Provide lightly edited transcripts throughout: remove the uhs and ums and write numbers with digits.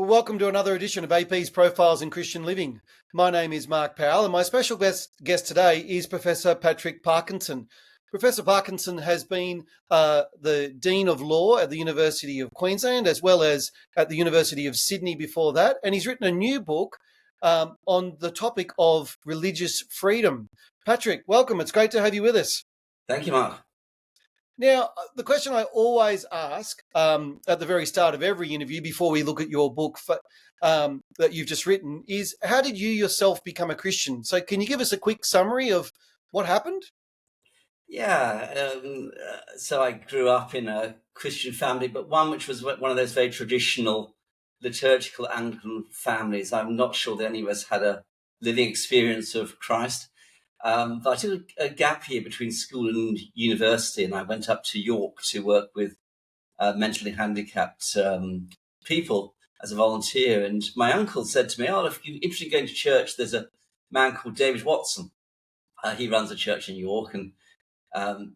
Well, welcome to another edition of AP's Profiles in Christian Living. My name is Mark Powell, and my special guest today is Professor Patrick Parkinson. Professor Parkinson has been the Dean of Law at the University of Queensland, as well as at the University of Sydney before that, and he's written a new book on the topic of religious freedom. Patrick, welcome. It's great to have you with us. Thank you, Mark. Now, the question I always ask at the very start of every interview before we look at your book that you've just written is, how did you yourself become a Christian? So can you give us a quick summary of what happened? Yeah, so I grew up in a Christian family, but one which was one of those very traditional liturgical Anglican families. I'm not sure that any of us had a living experience of Christ. But I took a gap year between school and university, and I went up to York to work with mentally handicapped people as a volunteer. And my uncle said to me, "Oh, if you're interested in going to church, there's a man called David Watson. He runs a church in York," and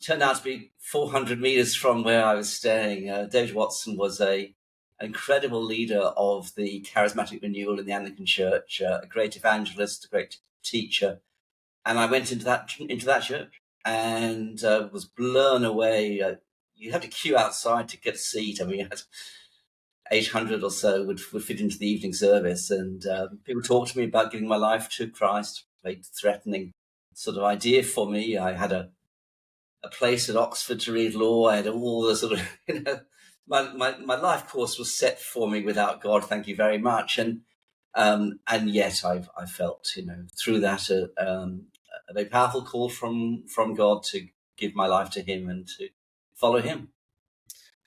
turned out to be 400 meters from where I was staying. David Watson was an incredible leader of the charismatic renewal in the Anglican Church, a great evangelist, a great teacher. And I went into that church and was blown away. You had to queue outside to get a seat. I mean, you had 800 or so would fit into the evening service. And people talked to me about giving my life to Christ, very threatening sort of idea for me. I had a place at Oxford to read law. I had all the sort of, my life course was set for me without God. Thank you very much. And yet I felt, through that, a very powerful call from God to give my life to him and to follow him.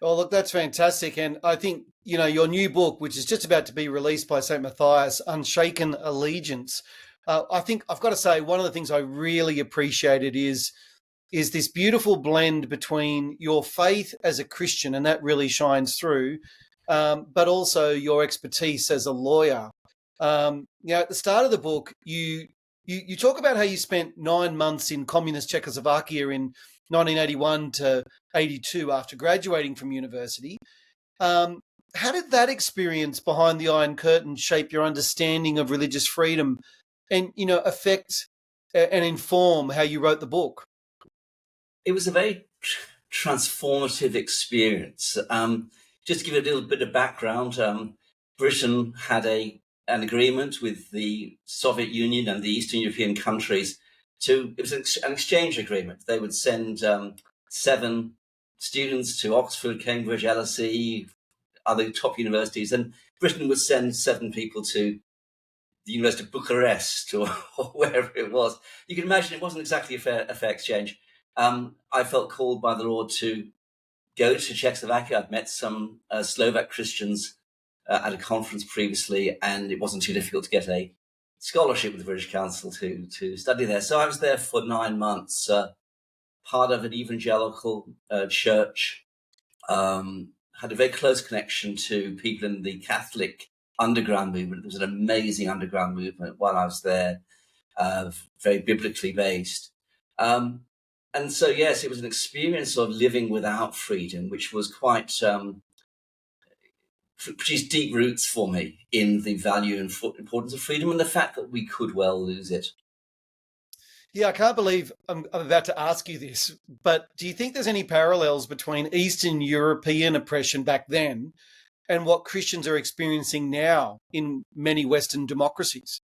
Oh, look, that's fantastic. And I think, your new book, which is just about to be released by St. Matthias, Unshaken Allegiance, I think I've got to say one of the things I really appreciated is this beautiful blend between your faith as a Christian, and that really shines through, but also your expertise as a lawyer. At the start of the book, you talk about how you spent 9 months in communist Czechoslovakia in 1981 to 82 after graduating from university. How did that experience behind the Iron Curtain shape your understanding of religious freedom and, affect and inform how you wrote the book? It was a very transformative experience. Just to give you a little bit of background, Britain had an agreement with the Soviet Union and the Eastern European countries it was an exchange agreement. They would send 7 students to Oxford, Cambridge, LSE, other top universities, and Britain would send 7 people to the University of Bucharest or wherever it was. You can imagine it wasn't exactly a fair exchange. I felt called by the Lord to go to Czechoslovakia. I'd met some Slovak Christians at a conference previously, and it wasn't too difficult to get a scholarship with the British Council to study there. So I was there for 9 months, part of an evangelical church, had a very close connection to people in the Catholic underground movement. There was an amazing underground movement while I was there, very biblically based. And so, yes, it was an experience of living without freedom, which was quite produced deep roots for me in the value and importance of freedom and the fact that we could well lose it. Yeah, I can't believe I'm about to ask you this, but do you think there's any parallels between Eastern European oppression back then and what Christians are experiencing now in many Western democracies?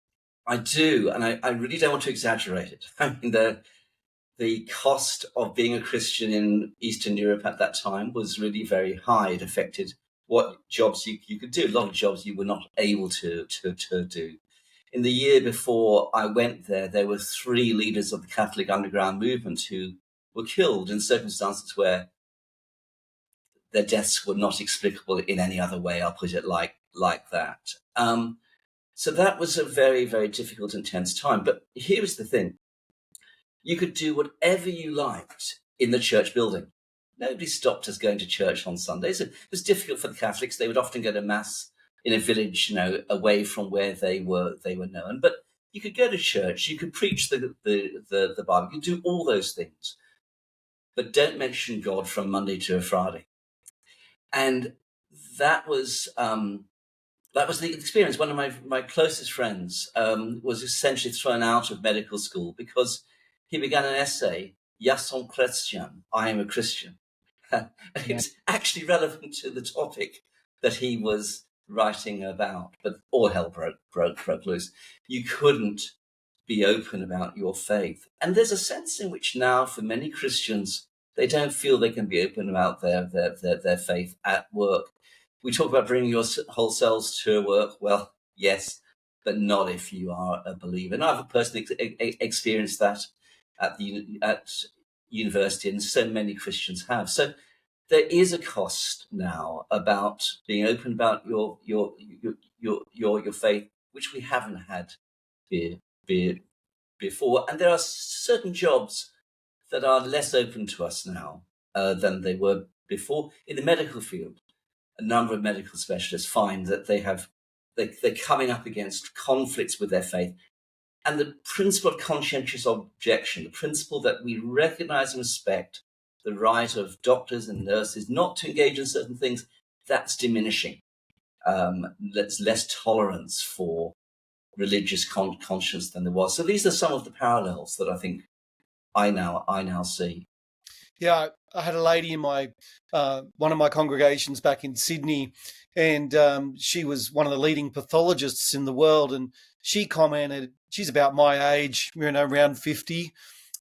I do, and I really don't want to exaggerate it. I mean, the cost of being a Christian in Eastern Europe at that time was really very high. It affected what jobs you could do. A lot of jobs you were not able to do. In the year before I went there were 3 leaders of the Catholic underground movement who were killed in circumstances where their deaths were not explicable in any other way. I'll put it like that. So that was a very, very difficult, intense time. But here is the thing. You could do whatever you liked in the church building. Nobody stopped us going to church on Sundays. It was difficult for the Catholics. They would often go to mass in a village, away from where they were known. But you could go to church. You could preach the Bible. You could do all those things, but don't mention God from Monday to Friday. And that was that was the experience. One of my closest friends was essentially thrown out of medical school because he began an essay, "Je suis chrétien," I am a Christian. And it Yeah. was actually relevant to the topic that he was writing about, but all hell broke loose. You couldn't be open about your faith. And there's a sense in which now, for many Christians, they don't feel they can be open about their faith at work. We talk about bringing your whole selves to work. Well, yes, but not if you are a believer. And I've personally experienced that at university, and so many Christians have. So there is a cost now about being open about your faith, which we haven't had before. And there are certain jobs that are less open to us now than they were before. In the medical field, a number of medical specialists find that they're coming up against conflicts with their faith. And the principle of conscientious objection, the principle that we recognize and respect the right of doctors and nurses not to engage in certain things, that's diminishing. There's less tolerance for religious conscience than there was. So these are some of the parallels that I think I now see. Yeah, I had a lady in my one of my congregations back in Sydney, and she was one of the leading pathologists in the world. And she commented, she's about my age, around 50,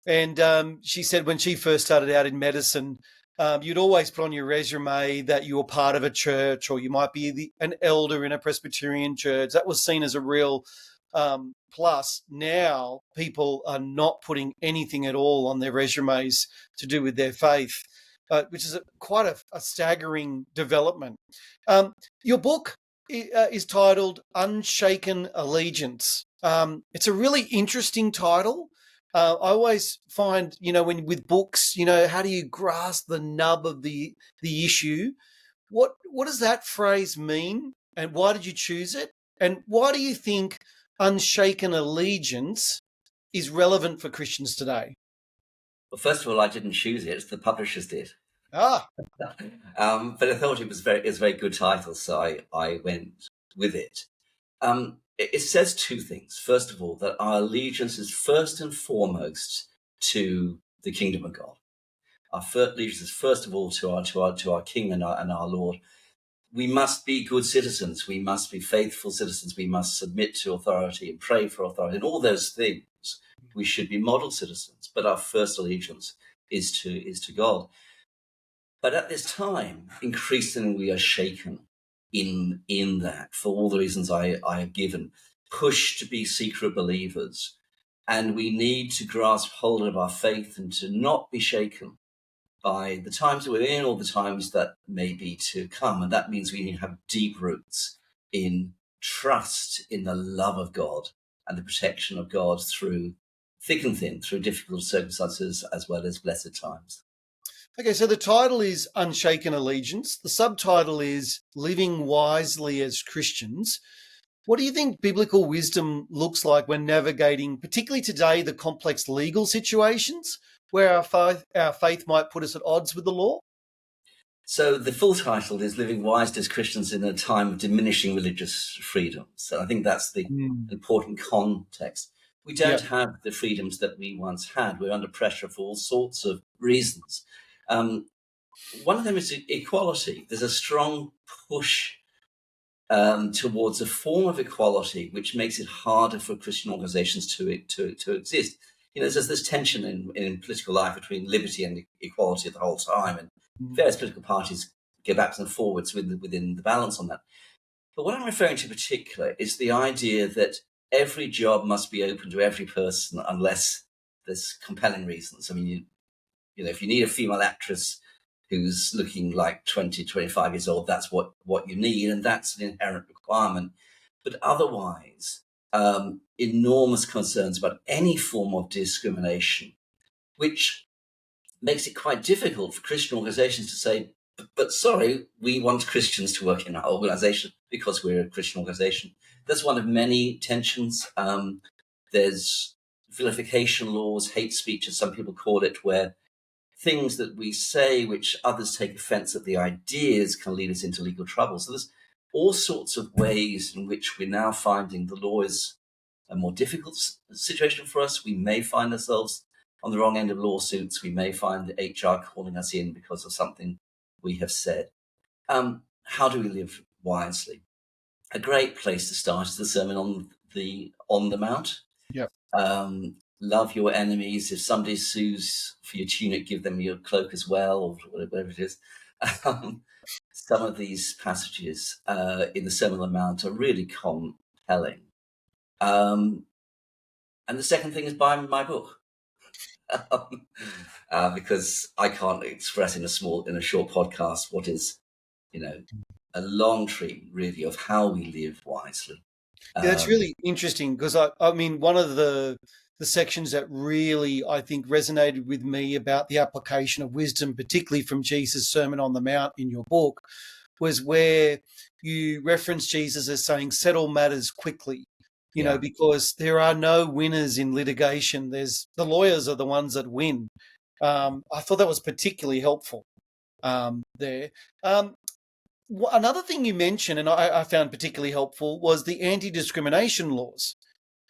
and she said when she first started out in medicine, you'd always put on your resume that you were part of a church, or you might be an elder in a Presbyterian church. That was seen as a real plus. Now people are not putting anything at all on their resumes to do with their faith, which is quite a staggering development. Your book is titled Unshaken Allegiance. It's a really interesting title. I always find, when with books, how do you grasp the nub of the issue? What does that phrase mean, and why did you choose it? And why do you think unshaken allegiance is relevant for Christians today? Well, first of all, I didn't choose it; the publishers did. Ah, But I thought it was a very good title, so I went with it. It says two things. First of all, that our allegiance is first and foremost to the kingdom of God. Our allegiance is first of all to our King and our Lord. We must be good citizens. We must be faithful citizens. We must submit to authority and pray for authority, and all those things. We should be model citizens. But our first allegiance is to God. But at this time, increasingly we are shaken in that for all the reasons I have given, pushed to be secret believers. And we need to grasp hold of our faith and to not be shaken by the times that we're in or the times that may be to come. And that means we need to have deep roots in trust in the love of God and the protection of God through thick and thin, through difficult circumstances as well as blessed times. okay, so the title is Unshaken Allegiance. The subtitle is Living Wisely as Christians. What do you think biblical wisdom looks like when navigating, particularly today, the complex legal situations where our faith might put us at odds with the law? So the full title is Living Wisely as Christians in a Time of Diminishing Religious Freedoms. So I think that's the important context. We don't have the freedoms that we once had. We're under pressure for all sorts of reasons. One of them is equality. There's a strong push towards a form of equality which makes it harder for Christian organizations to exist. There's this tension in political life between liberty and equality the whole time, and various political parties go backwards and forwards within the balance on that. But what I'm referring to in particular is the idea that every job must be open to every person unless there's compelling reasons. I mean, if you need a female actress who's looking like 20, 25 years old, that's what you need, and that's an inherent requirement. But otherwise, enormous concerns about any form of discrimination, which makes it quite difficult for Christian organizations to say, but sorry, we want Christians to work in our organization because we're a Christian organization. That's one of many tensions. There's vilification laws, hate speech, as some people call it, where things that we say which others take offense at the ideas can lead us into legal trouble. So all sorts of ways in which we're now finding the law is a more difficult situation for us. We may find ourselves on the wrong end of lawsuits. We may find the HR calling us in because of something we have said. How do we live wisely? A great place to start is the Sermon on the Mount. Yep. Love your enemies. If somebody sues for your tunic, give them your cloak as well, or whatever it is. Some of these passages in the Sermon on the Mount are really compelling. And the second thing is buy my book. Because I can't express in a short podcast what is, a long treatment really of how we live wisely. Yeah, that's really interesting because I mean, one of the sections that really I think resonated with me about the application of wisdom, particularly from Jesus' Sermon on the Mount in your book, was where you reference Jesus as saying, settle matters quickly, because there are no winners in litigation. The lawyers are the ones that win. I thought that was particularly helpful there. Another thing you mentioned, and I found particularly helpful, was the anti-discrimination laws.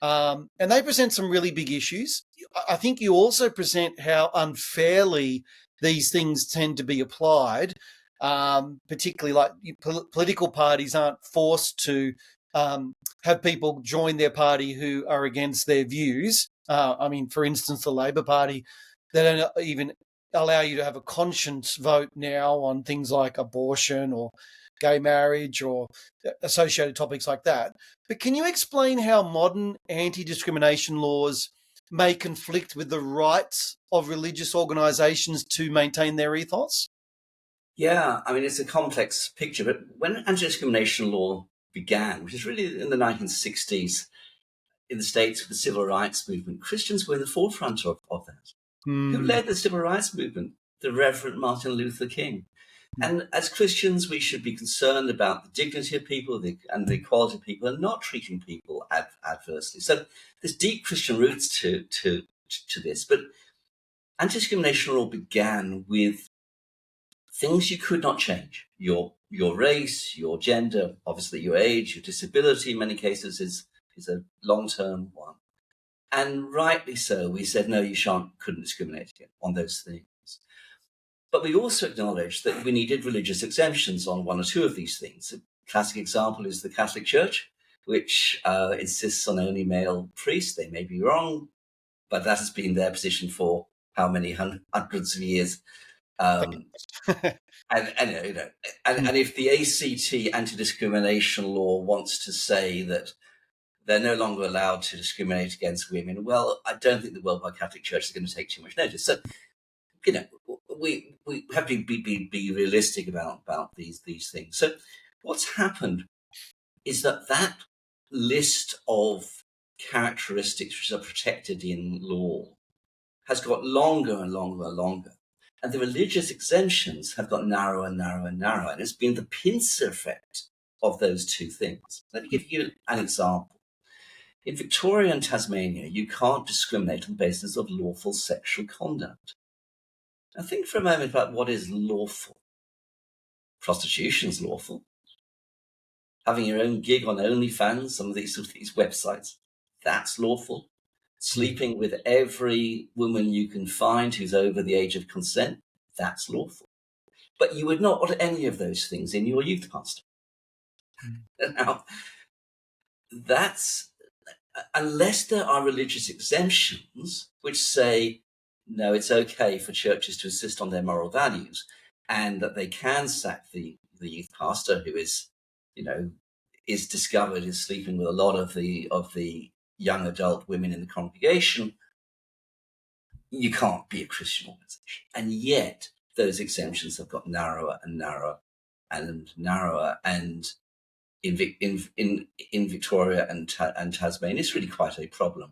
And they present some really big issues. I think you also present how unfairly these things tend to be applied, particularly like political parties aren't forced to have people join their party who are against their views. I mean, for instance, the Labor Party, they don't even allow you to have a conscience vote now on things like abortion or gay marriage or associated topics like that. But can you explain how modern anti-discrimination laws may conflict with the rights of religious organisations to maintain their ethos? Yeah, I mean, it's a complex picture, but when anti-discrimination law began, which is really in the 1960s in the States with the civil rights movement, Christians were in the forefront of that. Who led the civil rights movement? The Reverend Martin Luther King. And as Christians, we should be concerned about the dignity of people and the equality of people and not treating people adversely. So there's deep Christian roots to this. But anti-discrimination law began with things you could not change. Your race, your gender, obviously your age, your disability in many cases is a long-term one. And rightly so, we said, no, you couldn't discriminate on those things. But we also acknowledged that we needed religious exemptions on one or two of these things. A classic example is the Catholic Church, which insists on only male priests. They may be wrong, but that has been their position for how many hundreds of years. And if the ACT anti-discrimination law wants to say that they're no longer allowed to discriminate against women, well, I don't think the Worldwide Catholic Church is going to take too much notice. So, we have to be realistic about these things. So what's happened is that list of characteristics which are protected in law has got longer and longer and longer. And the religious exemptions have got narrower and narrower and narrower. And it's been the pincer effect of those two things. Let me give you an example. In Victoria and Tasmania, you can't discriminate on the basis of lawful sexual conduct. Now think for a moment about what is lawful. Prostitution's lawful. Having your own gig on OnlyFans, some of these websites, that's lawful. Sleeping with every woman you can find who's over the age of consent, that's lawful. But you would not want any of those things in your youth pastor. Now, that's, unless there are religious exemptions which say, no, it's okay for churches to insist on their moral values and that they can sack the youth pastor who is discovered is sleeping with a lot of the young adult women in the congregation, you can't be a Christian organization. And yet those exemptions have got narrower and narrower and narrower. And in Victoria and Tasmania, it's really quite a problem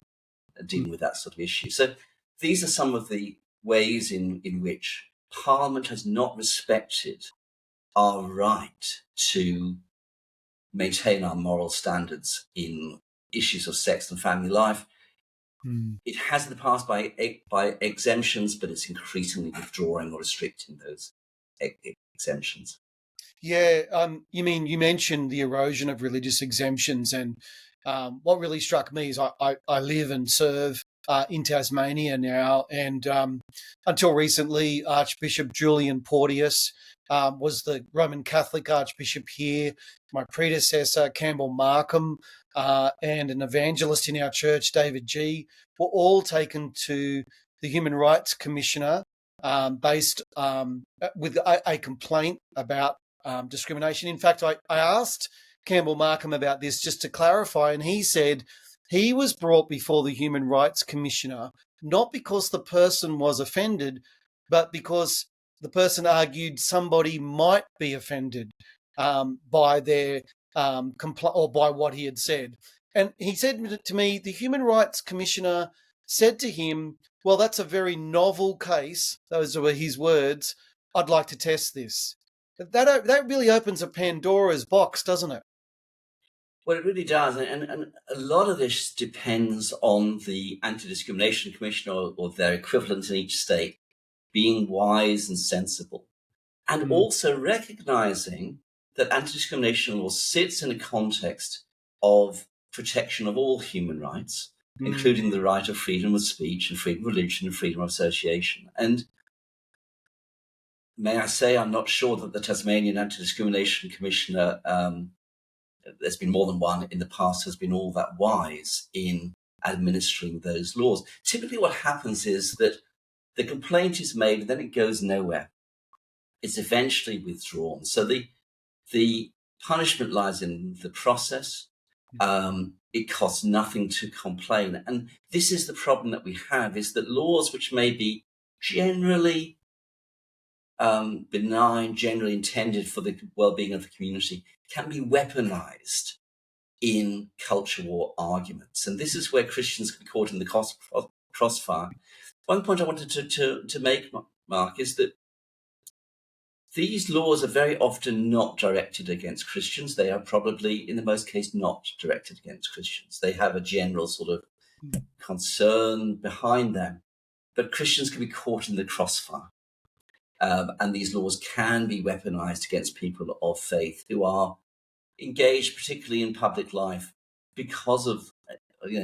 dealing with that sort of issue. So these are some of the ways in which Parliament has not respected our right to maintain our moral standards in issues of sex and family life. It has in the past by exemptions, but it's increasingly withdrawing or restricting those exemptions. Yeah, you mentioned the erosion of religious exemptions, and what really struck me is I live and serve in Tasmania now, and until recently, Archbishop Julian Porteous was the Roman Catholic Archbishop here. My predecessor, Campbell Markham, and an evangelist in our church, David G, were all taken to the Human Rights Commissioner based with a complaint about discrimination. In fact, I asked Campbell Markham about this just to clarify, and he said he was brought before the Human Rights Commissioner not because the person was offended, but because the person argued somebody might be offended by their or by what he had said. And he said to me, the Human Rights Commissioner said to him, well, that's a very novel case. Those were his words. I'd like to test this. That really opens a Pandora's box, doesn't it? Well, it really does. And a lot of this depends on the Anti-Discrimination Commission or their equivalent in each state being wise and sensible, and also recognizing that anti-discrimination law sits in a context of protection of all human rights, including the right of freedom of speech and freedom of religion and freedom of association. And may I say, I'm not sure that the Tasmanian Anti-Discrimination Commissioner, there's been more than one in the past, has been all that wise in administering those laws. Typically what happens is that the complaint is made and then it goes nowhere. It's eventually withdrawn. So the punishment lies in the process. It costs nothing to complain. And this is the problem that we have, is that laws which may be generally benign, generally intended for the well-being of the community, can be weaponized in culture war arguments. And this is where Christians can be caught in the crossfire. One point I wanted to make, Mark, is that these laws are very often not directed against Christians. They are probably, in the most case, not directed against Christians. They have a general sort of concern behind them. But Christians can be caught in the crossfire. And these laws can be weaponized against people of faith who are engaged, particularly in public life, because of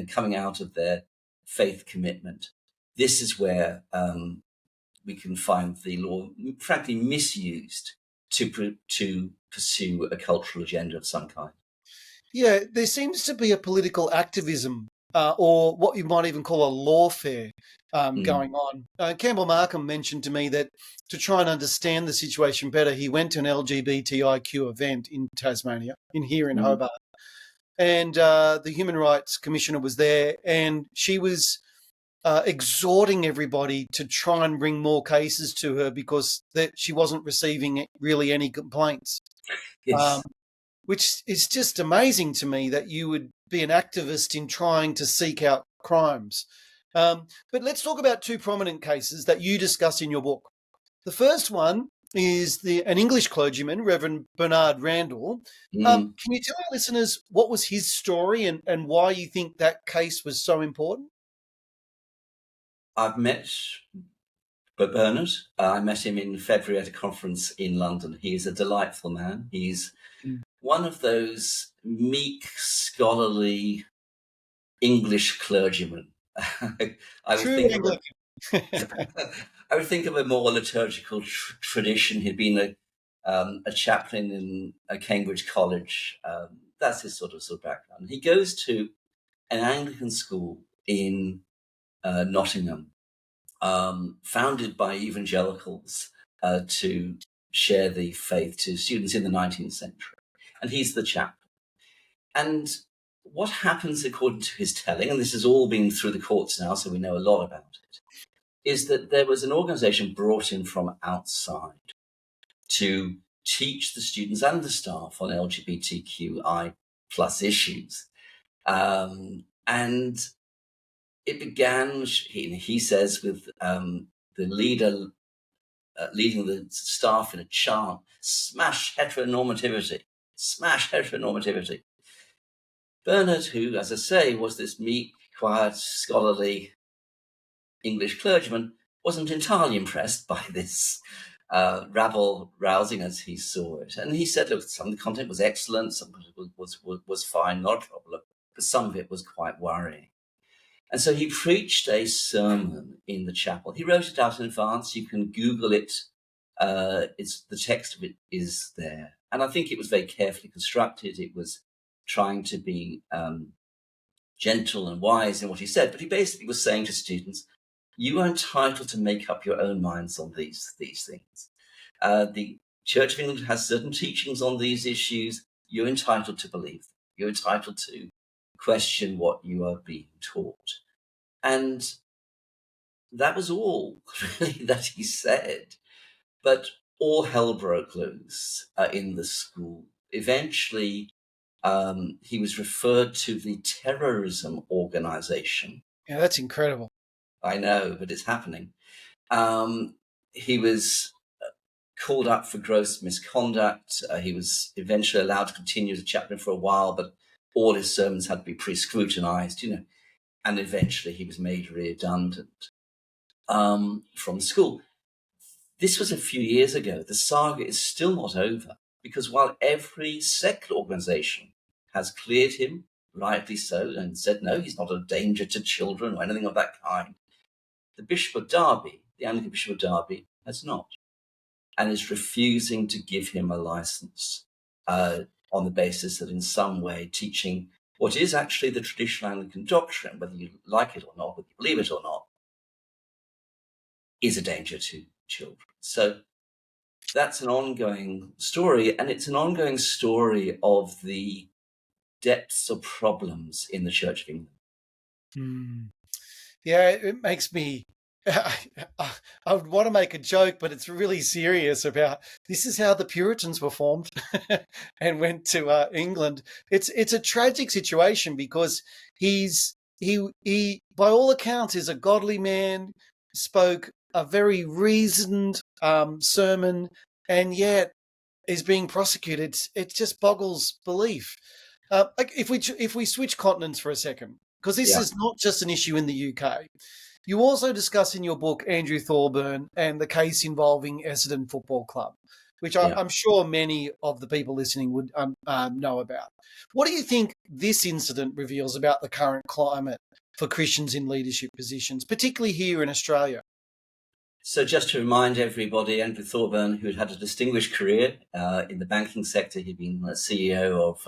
coming out of their faith commitment. This is where we can find the law, frankly, misused to pursue a cultural agenda of some kind. Yeah, there seems to be a political activism or what you might even call a lawfare going on. Campbell Markham mentioned to me that to try and understand the situation better, he went to an LGBTIQ event in Tasmania, here in Hobart. And the Human Rights Commissioner was there, and she was exhorting everybody to try and bring more cases to her because she wasn't receiving really any complaints. Yes. Which is just amazing to me that you would be an activist in trying to seek out crimes. But let's talk about two prominent cases that you discuss in your book. The first one is an English clergyman, Reverend Bernard Randall. Can you tell our listeners what was his story and why you think that case was so important? I've met Bernard. I met him in February at a conference in London. He's a delightful man. He's one of those meek, scholarly English clergymen. I would think of a more liturgical tradition. He'd been a chaplain in a Cambridge college. That's his sort of background. He goes to an Anglican school in Nottingham, founded by evangelicals to share the faith to students in the 19th century. And he's the chaplain. And what happens, according to his telling, and this has all been through the courts now, so we know a lot about it, is that there was an organization brought in from outside to teach the students and the staff on LGBTQI plus issues. And it began, he says, with the leader leading the staff in a chant, smash heteronormativity, smash heteronormativity. Bernard, who, as I say, was this meek, quiet, scholarly English clergyman, wasn't entirely impressed by this. rabble rousing as he saw it. And he said, look, some of the content was excellent, some of it was fine, not a problem, but some of it was quite worrying. And so he preached a sermon in the chapel. He wrote it out in advance. You can Google it. The text of it is there. And I think it was very carefully constructed. It was trying to be gentle and wise in what he said. But he basically was saying to students, you are entitled to make up your own minds on these things. The Church of England has certain teachings on these issues. You're entitled to believe them. You're entitled to question what you are being taught. And that was all really that he said. But all hell broke loose in the school. Eventually, he was referred to the terrorism organization. Yeah, that's incredible. I know, but it's happening. He was called up for gross misconduct. He was eventually allowed to continue as a chaplain for a while, but all his sermons had to be pre-scrutinized, and eventually he was made redundant from school. This was a few years ago. The saga is still not over, because while every secular organization has cleared him, rightly so, and said, no, he's not a danger to children or anything of that kind, the Bishop of Derby, the Anglican Bishop of Derby, has not, and is refusing to give him a license on the basis that in some way teaching what is actually the traditional Anglican doctrine, whether you like it or not, whether you believe it or not, is a danger to children. So that's an ongoing story, and it's an ongoing story of the depths of problems in the Church of England. Yeah, it makes me... I would want to make a joke, but it's really serious about this is how the Puritans were formed and went to England. It's a tragic situation because he by all accounts is a godly man, spoke a very reasoned sermon, and yet is being prosecuted. It just boggles belief. If we switch continents for a second, because this is not just an issue in the UK. You also discuss in your book Andrew Thorburn and the case involving Essendon Football Club, which I'm sure many of the people listening would know about. What do you think this incident reveals about the current climate for Christians in leadership positions, particularly here in Australia? So just to remind everybody, Andrew Thorburn, who had had a distinguished career in the banking sector, he'd been CEO of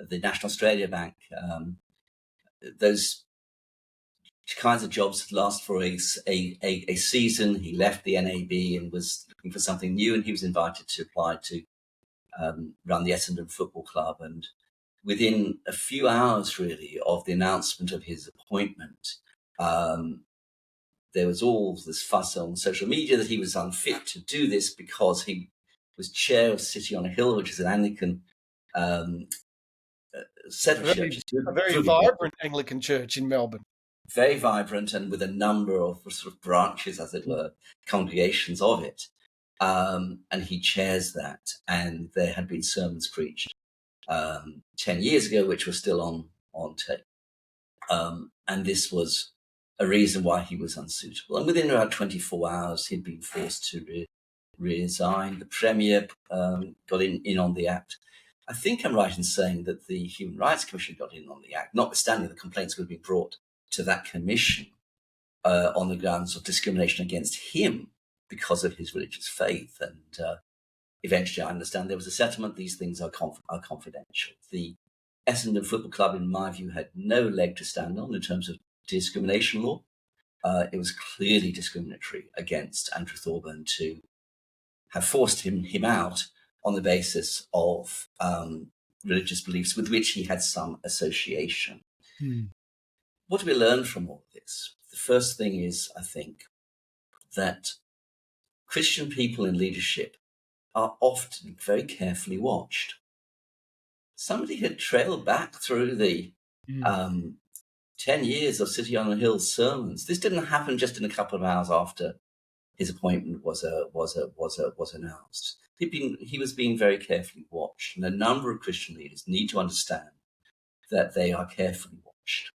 the National Australia Bank. Those kinds of jobs last for a season. He left the NAB and was looking for something new, and he was invited to apply to run the Essendon Football Club. And within a few hours, really, of the announcement of his appointment, there was all this fuss on social media that he was unfit to do this because he was chair of City on a Hill, which is an Anglican set of churches. A very vibrant Anglican church in Melbourne. Very vibrant and with a number of sort of branches, as it were, congregations of it. And he chairs that. And there had been sermons preached 10 years ago, which were still on tape. And this was a reason why he was unsuitable. And within about 24 hours, he'd been forced to resign. The Premier got in on the act. I think I'm right in saying that the Human Rights Commission got in on the act, notwithstanding the complaints would be brought to that commission on the grounds of discrimination against him because of his religious faith. And eventually, I understand there was a settlement. These things are confidential. The Essendon Football Club, in my view, had no leg to stand on in terms of discrimination law. It was clearly discriminatory against Andrew Thorburn to have forced him out on the basis of religious beliefs with which he had some association. What do we learn from all of this? The first thing is, I think, that Christian people in leadership are often very carefully watched. Somebody had trailed back through the 10 years of City on a Hill sermons. This didn't happen just in a couple of hours after his appointment was announced. He was being very carefully watched, and a number of Christian leaders need to understand that they are carefully watched,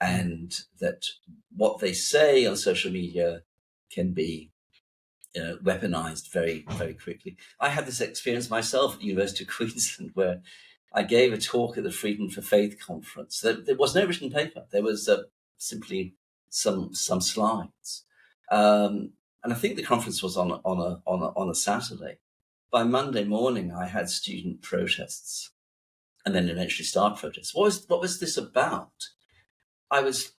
and that what they say on social media can be weaponized very, very quickly. I had this experience myself at the University of Queensland where I gave a talk at the Freedom for Faith conference. There was no written paper. There was simply some slides, and I think the conference was on a Saturday. By Monday morning, I had student protests, and then eventually staff protests. What was this about? I was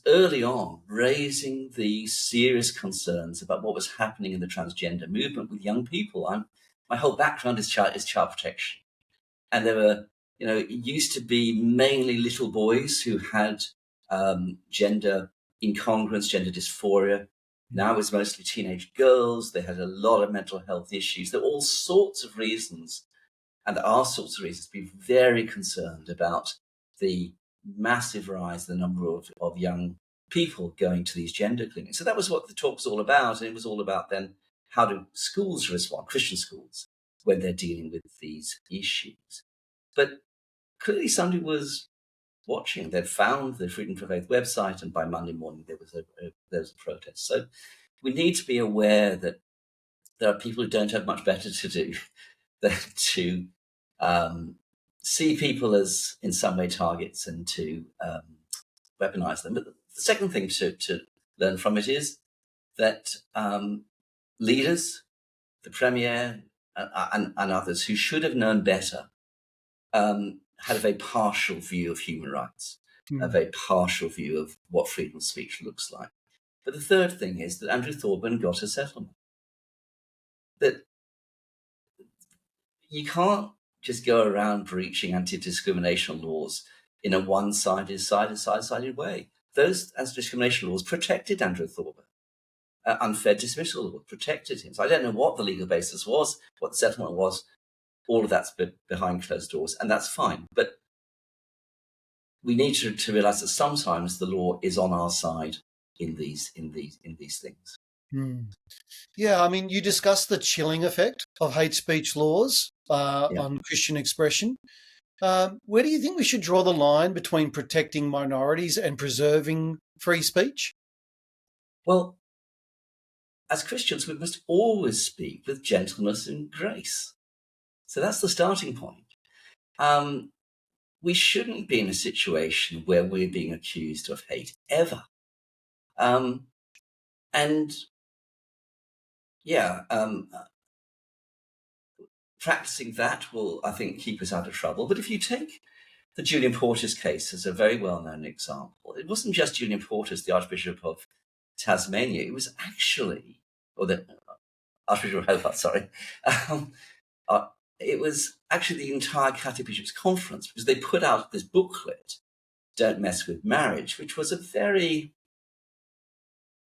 early on raising the serious concerns about what was happening in the transgender movement with young people. My whole background is child protection. And there were, it used to be mainly little boys who had gender incongruence, gender dysphoria. Now it's mostly teenage girls. They had a lot of mental health issues. There are all sorts of reasons, and there are sorts of reasons to be very concerned about the massive rise in the number of young people going to these gender clinics. So that was what the talk was all about. And it was all about then how do schools respond, Christian schools, when they're dealing with these issues. But clearly somebody was watching. They'd found the Freedom for Faith website, and by Monday morning there was a protest. So we need to be aware that there are people who don't have much better to do than to see people as in some way targets and to weaponize them. But the second thing to learn from it is that leaders, the Premier and others who should have known better had a very partial view of human rights, a very partial view of what freedom of speech looks like. But the third thing is that Andrew Thorburn got a settlement. That you can't just go around breaching anti-discrimination laws in a one-sided way. Those anti-discrimination laws protected Andrew Thorburn. Unfair dismissal law protected him. So I don't know what the legal basis was, what the settlement was. All of that's behind closed doors, and that's fine. But we need to realize that sometimes the law is on our side in these things. Yeah, I mean, you discussed the chilling effect of hate speech laws on Christian expression. Where do you think we should draw the line between protecting minorities and preserving free speech? Well, as Christians, we must always speak with gentleness and grace. So that's the starting point. We shouldn't be in a situation where we're being accused of hate ever. Practicing that will, I think, keep us out of trouble. But if you take the Julian Porter's case as a very well-known example, it wasn't just Julian Porter's, the Archbishop of Tasmania. It was actually, or the Archbishop of Hobart, sorry. It was actually the entire Catholic Bishops' Conference, because they put out this booklet, Don't Mess with Marriage, which was a very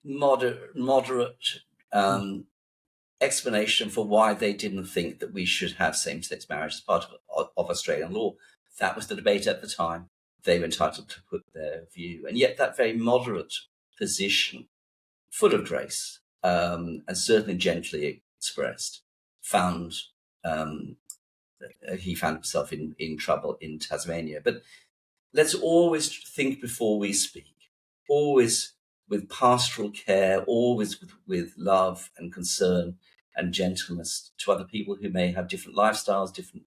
moderate explanation for why they didn't think that we should have same-sex marriage as part of Australian law. That was the debate at the time. They were entitled to put their view. And yet that very moderate position, full of grace, and certainly gently expressed, he found himself in trouble in Tasmania. But let's always think before we speak, always with pastoral care, always with love and concern and gentleness to other people who may have different lifestyles, different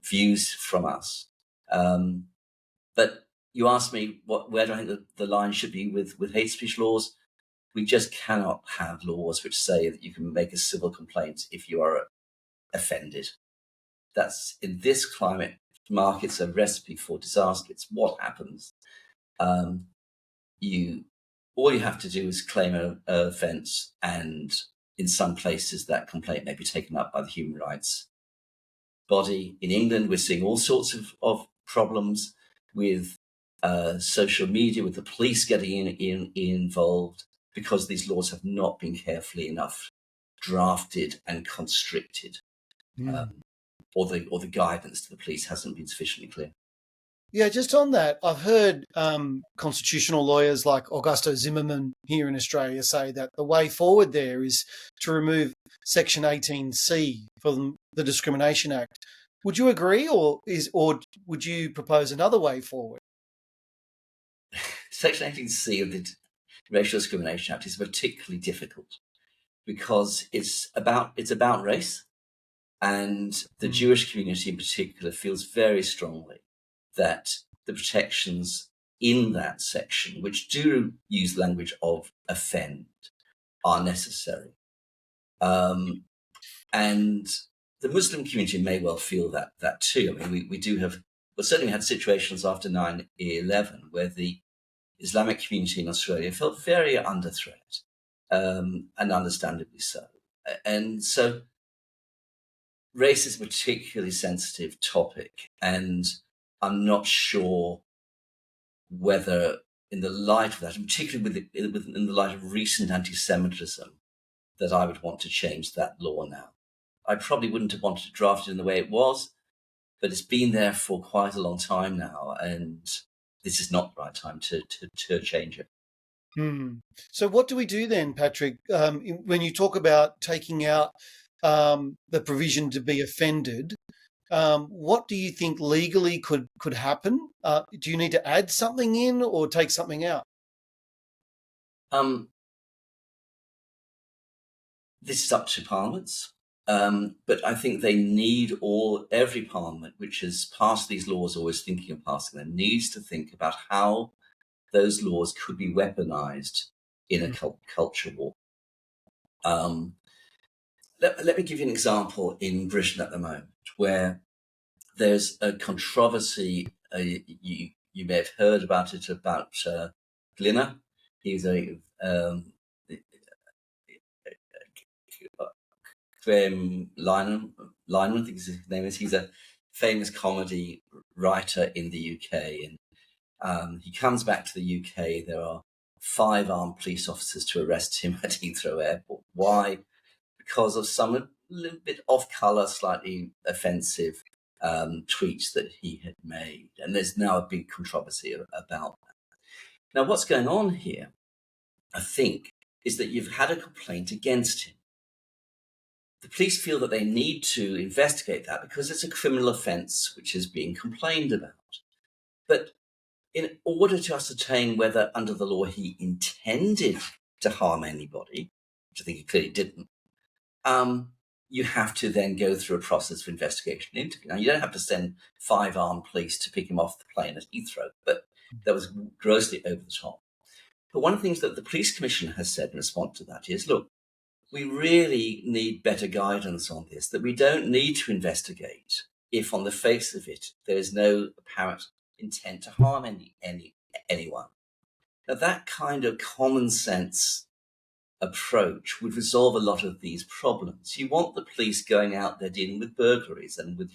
views from us. But you asked me, where do I think the line should be with hate speech laws? We just cannot have laws which say that you can make a civil complaint if you are offended. That's, in this climate, Mark, it's a recipe for disaster. It's what happens. All you have to do is claim an offence, and in some places that complaint may be taken up by the human rights body. In England, we're seeing all sorts of problems with social media, with the police getting involved, because these laws have not been carefully enough drafted and constricted. Or the guidance to the police hasn't been sufficiently clear. Yeah, just on that, I've heard constitutional lawyers like Augusto Zimmerman here in Australia say that the way forward there is to remove Section 18C from the Discrimination Act. Would you agree, or would you propose another way forward? Section 18C of the Racial Discrimination Act is particularly difficult because it's about race, and the Jewish community in particular feels very strongly that the protections in that section, which do use language of offend, are necessary. And the Muslim community may well feel that too. I mean, we do have, well, certainly had situations after 9/11 where the Islamic community in Australia felt very under threat, and understandably so. And so race is a particularly sensitive topic, and I'm not sure whether, in the light of that, and particularly in the light of recent anti-Semitism, that I would want to change that law now. I probably wouldn't have wanted to draft it in the way it was, but it's been there for quite a long time now, and this is not the right time to change it. So what do we do then, Patrick, when you talk about taking out the provision to be offended? What do you think legally could happen? Do you need to add something in or take something out? This is up to parliaments, but I think they need every parliament which has passed these laws, always thinking of passing them, needs to think about how those laws could be weaponized in a culture war. Let me give you an example in Britain at the moment where there's a controversy. You may have heard about it, about Glinner. He's a Graham Lineman, I think his name is. He's a famous comedy writer in the UK, and he comes back to the UK. There are 5 armed police officers to arrest him at Heathrow Airport. Why? Because of some a little bit off-colour, slightly offensive tweets that he had made. And there's now a big controversy about that. Now, what's going on here, I think, is that you've had a complaint against him. The police feel that they need to investigate that because it's a criminal offence which is being complained about. But in order to ascertain whether under the law he intended to harm anybody, which I think he clearly didn't, you have to then go through a process of investigation and interview. Now, you don't have to send 5 armed police to pick him off the plane at Heathrow, but that was grossly over the top. But one of the things that the police commission has said in response to that is, look, we really need better guidance on this, that we don't need to investigate if on the face of it there is no apparent intent to harm anyone. Now, that kind of common sense approach would resolve a lot of these problems. You want the police going out there dealing with burglaries and with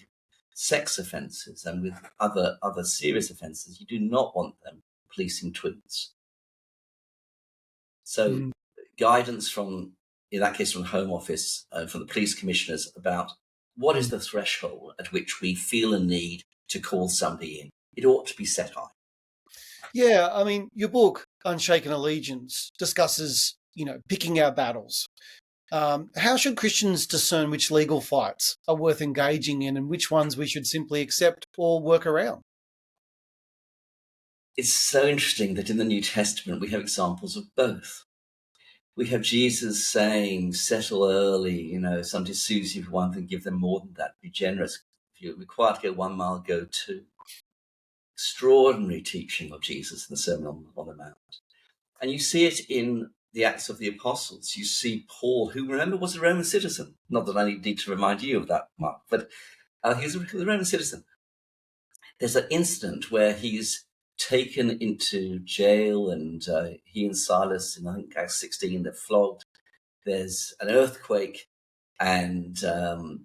sex offences and with other serious offences. You do not want them policing twins. So guidance from, in that case, from the Home Office, from the police commissioners about what is the threshold at which we feel a need to call somebody in. It ought to be set high. Yeah, I mean, your book, Unshaken Allegiance, discusses, picking our battles. How should Christians discern which legal fights are worth engaging in and which ones we should simply accept or work around? It's so interesting that in the New Testament we have examples of both. We have Jesus saying, settle early, if somebody sues you for one thing, give them more than that. Be generous. If you're required to go 1 mile, go 2. Extraordinary teaching of Jesus in the Sermon on the Mount. And you see it in the Acts of the Apostles. You see Paul, who, remember, was a Roman citizen. Not that I need to remind you of that, Mark, but he's a Roman citizen. There's an incident where he's taken into jail, and he and Silas, in I think Acts 16, they're flogged. There's an earthquake, and the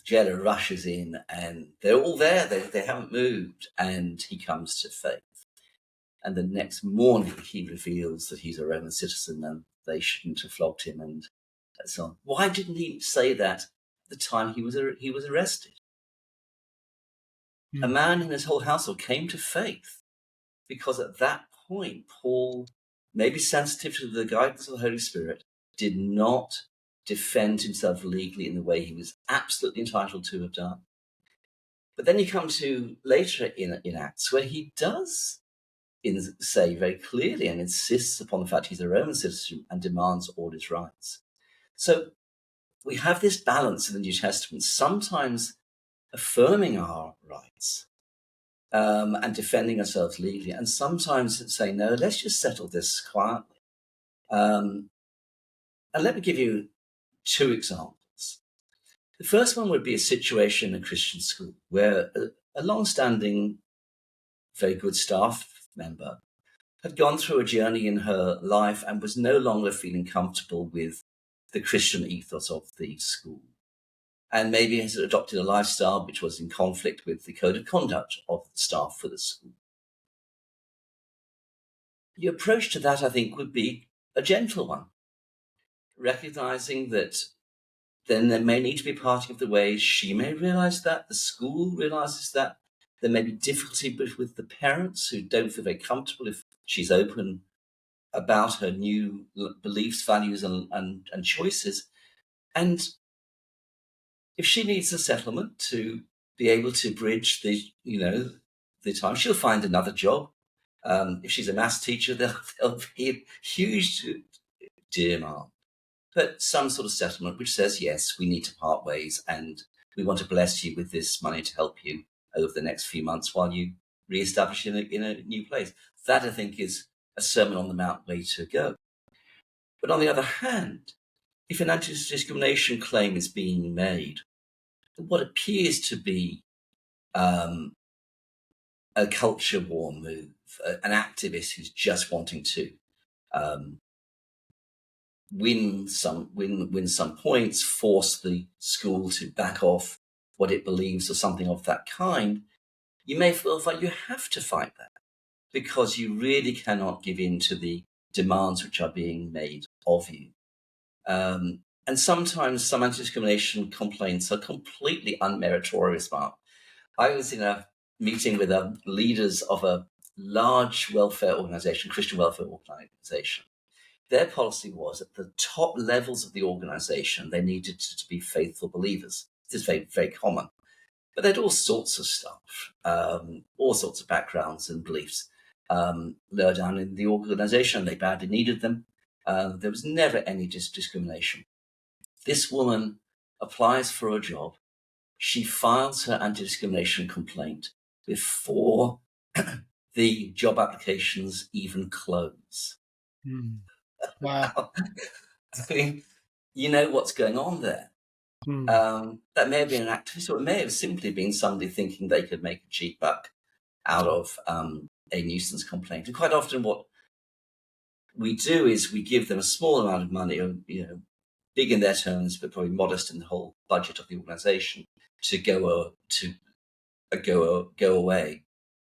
jailer rushes in, and they're all there. They haven't moved, and he comes to faith. And the next morning, he reveals that he's a Roman citizen, and they shouldn't have flogged him, and so on. Why didn't he say that at the time he was arrested? A man in his whole household came to faith because at that point, Paul, maybe sensitive to the guidance of the Holy Spirit, did not defend himself legally in the way he was absolutely entitled to have done. But then you come to later in Acts where he does say very clearly and insists upon the fact he's a Roman citizen and demands all his rights. So we have this balance in the New Testament, sometimes affirming our rights and defending ourselves legally, and sometimes saying, no, let's just settle this quietly. And let me give you two examples. The first one would be a situation in a Christian school where a long-standing, very good staff member had gone through a journey in her life and was no longer feeling comfortable with the Christian ethos of the school, and maybe has adopted a lifestyle which was in conflict with the code of conduct of the staff for the school. The approach to that, I think, would be a gentle one, recognizing that then there may need to be parting of the ways. She may realize that, the school realizes that. There may be difficulty with the parents who don't feel very comfortable if she's open about her new beliefs, values, and choices. And if she needs a settlement to be able to bridge the time, she'll find another job. If she's a maths teacher, there'll be a huge demand. But some sort of settlement which says, yes, we need to part ways and we want to bless you with this money to help you over the next few months while you re-establish in a new place. That, I think, is a Sermon on the Mount way to go. But on the other hand, if an anti-discrimination claim is being made, what appears to be a culture war move, an activist who's just wanting to win some points, force the school to back off what it believes or something of that kind, you may feel like you have to fight that because you really cannot give in to the demands which are being made of you. And sometimes some anti-discrimination complaints are completely unmeritorious, Mark. I was in a meeting with leaders of a large welfare organization, Christian welfare organization. Their policy was at the top levels of the organization, they needed to be faithful believers. This is very, very common. But they had all sorts of stuff, all sorts of backgrounds and beliefs. Lower down in the organization, they badly needed them. There was never any discrimination. This woman applies for a job. She files her anti-discrimination complaint before the job applications even close. Wow. I mean, you know what's going on there. That may have been an activist, or it may have simply been somebody thinking they could make a cheap buck out of a nuisance complaint. And quite often what we do is we give them a small amount of money, big in their terms, but probably modest in the whole budget of the organization, to go away.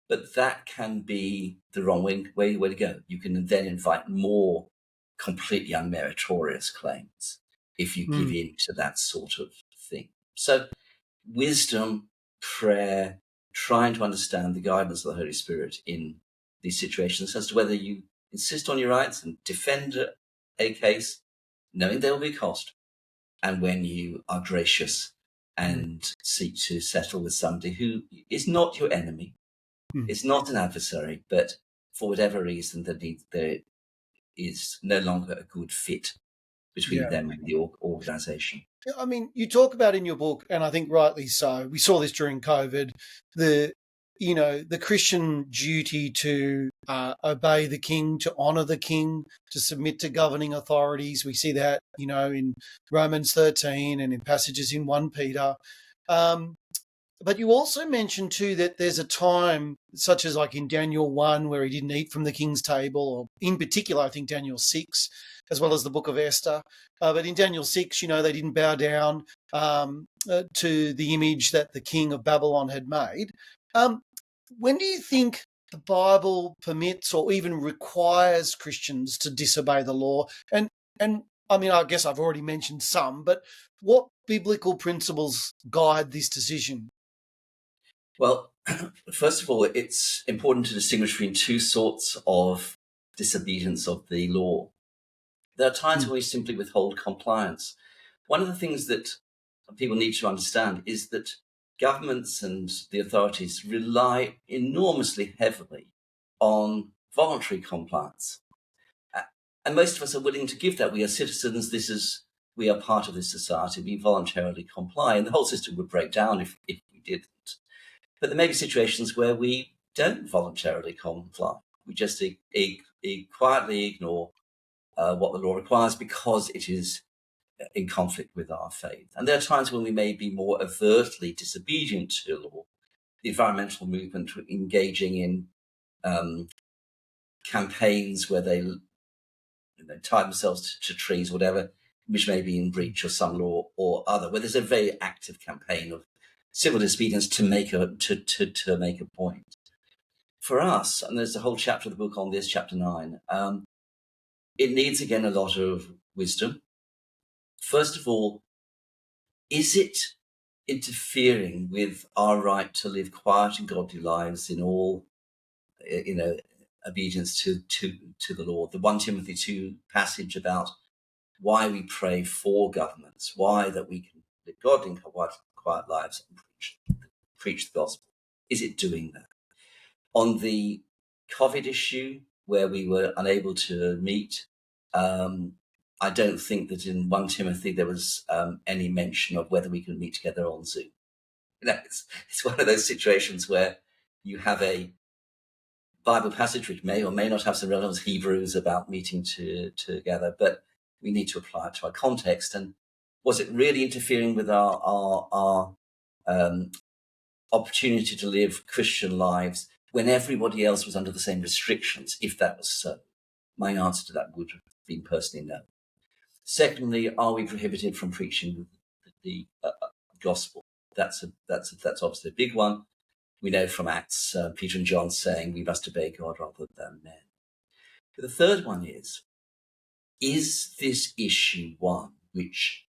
But that can be the wrong way to go. You can then invite more completely unmeritorious claims if you give in to that sort of thing. So wisdom, prayer, trying to understand the guidance of the Holy Spirit in these situations as to whether you insist on your rights and defend a case, knowing there will be a cost, and when you are gracious and seek to settle with somebody who is not your enemy, is not an adversary, but for whatever reason there is no longer a good fit between them and the organization. I mean, you talk about in your book, and I think rightly so, we saw this during COVID, the Christian duty to obey the king, to honor the king, to submit to governing authorities. We see that, in Romans 13 and in passages in 1 Peter. But you also mentioned too that there's a time, such as like in Daniel 1, where he didn't eat from the king's table, or in particular, I think Daniel 6, as well as the book of Esther. But in Daniel 6, they didn't bow down to the image that the king of Babylon had made. When do you think the Bible permits or even requires Christians to disobey the law? And I mean, I guess I've already mentioned some, but what biblical principles guide this decision? Well, first of all, it's important to distinguish between two sorts of disobedience of the law. There are times when we simply withhold compliance. One of the things that people need to understand is that governments and the authorities rely enormously heavily on voluntary compliance. And most of us are willing to give that. We are citizens. We are part of this society. We voluntarily comply, and the whole system would break down if we didn't. But there may be situations where we don't voluntarily comply. We just quietly ignore what the law requires because it is in conflict with our faith. And there are times when we may be more overtly disobedient to law. The environmental movement engaging in campaigns where they tie themselves to trees or whatever, which may be in breach of some law or other, where there's a very active campaign of civil disobedience to make a point. For us, and there's a whole chapter of the book on this, chapter 9, it needs, again, a lot of wisdom. First of all, is it interfering with our right to live quiet and godly lives in all, obedience to the Lord? The 1 Timothy 2 passage about why we pray for governments, why that we can live godly and quiet lives and preach the gospel. Is it doing that? On the COVID issue, where we were unable to meet, I don't think that in 1 Timothy there was any mention of whether we can meet together on Zoom. It's one of those situations where you have a Bible passage which may or may not have some relevance, Hebrews, about meeting together, but we need to apply it to our context. And was it really interfering with our opportunity to live Christian lives when everybody else was under the same restrictions? If that was so, my answer to that would have been personally no. Secondly, are we prohibited from preaching the gospel? That's obviously a big one. We know from Acts, Peter and John saying we must obey God rather than men. But the third one is this issue one which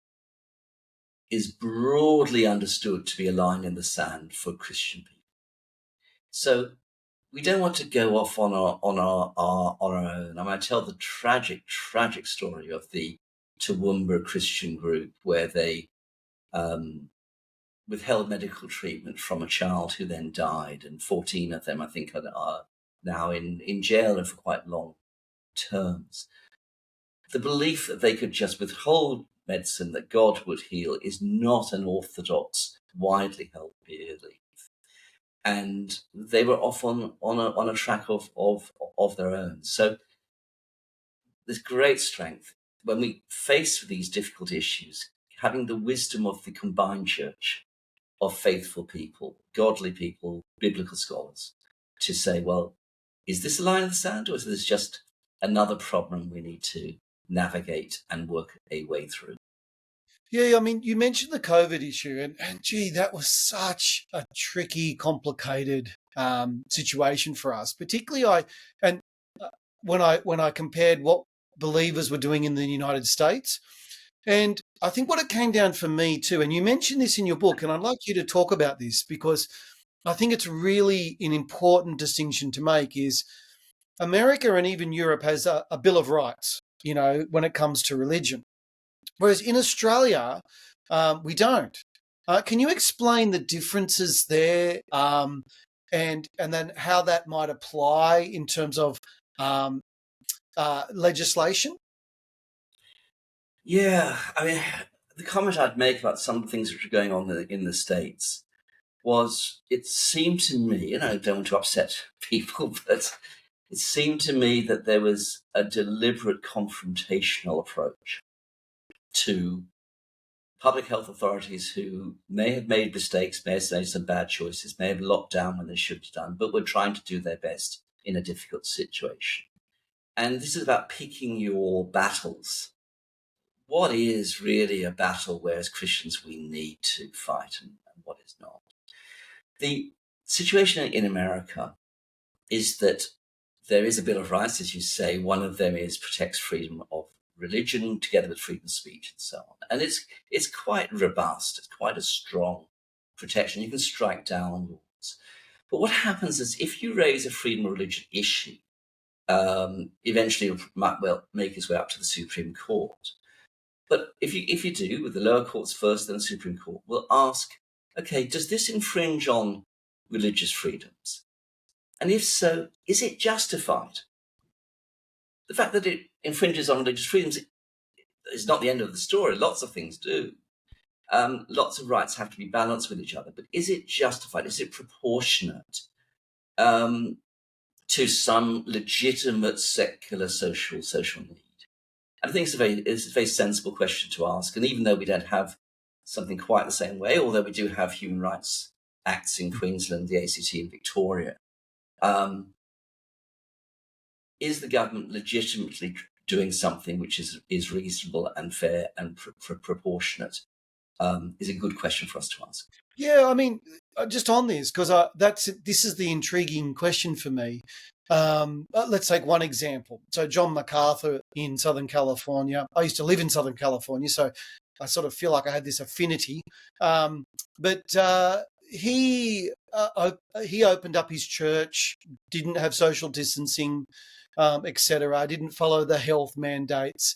is broadly understood to be a line in the sand for Christian people? So we don't want to go off on our own. I tell the tragic story of the Toowoomba Christian group where they withheld medical treatment from a child who then died, and 14 of them, I think, are now in jail and for quite long terms. The belief that they could just withhold medicine that God would heal is not an orthodox, widely held belief. And they were off on a track of their own. So there's great strength when we face these difficult issues, having the wisdom of the combined church of faithful people, godly people, biblical scholars, to say, well, is this a line in the sand, or is this just another problem we need to navigate and work a way through? Yeah, you mentioned the COVID issue, and gee, that was such a tricky, complicated situation for us. Particularly, when I compared what believers were doing in the United States, and I think what it came down for me too, and you mentioned this in your book, and I'd like you to talk about this because I think it's really an important distinction to make. Is America and even Europe has a Bill of Rights, when it comes to religion. Whereas in Australia, we don't. Can you explain the differences there, and then how that might apply in terms of legislation? Yeah, the comment I'd make about some of the things which are going on in the States was, it seemed to me, and I don't want to upset people, but it seemed to me that there was a deliberate confrontational approach to public health authorities who may have made mistakes, may have made some bad choices, may have locked down when they should have done, but were trying to do their best in a difficult situation. And this is about picking your battles. What is really a battle where, as Christians, we need to fight, and what is not? The situation in America is that there is a Bill of Rights, as you say. One of them protects freedom of religion together with freedom of speech and so on. And it's quite robust. It's quite a strong protection. You can strike down laws. But what happens is, if you raise a freedom of religion issue, eventually it might well make its way up to the Supreme Court. But if you do, with the lower courts first, then the Supreme Court will ask, okay, does this infringe on religious freedoms? And if so, is it justified? The fact that it infringes on religious freedoms is not the end of the story. Lots of things do. Lots of rights have to be balanced with each other. But is it justified? Is it proportionate to some legitimate secular social need? And I think it's a very sensible question to ask. And even though we don't have something quite the same way, although we do have human rights acts in Queensland, the ACT, and Victoria, is the government legitimately doing something which is reasonable and fair and proportionate? Is a good question for us to ask. Yeah, I mean, just on this, because this is the intriguing question for me. Let's take one example. So John MacArthur in Southern California. I used to live in Southern California, so I sort of feel like I had this affinity. But he opened up his church, didn't have social distancing, etc. Didn't follow the health mandates.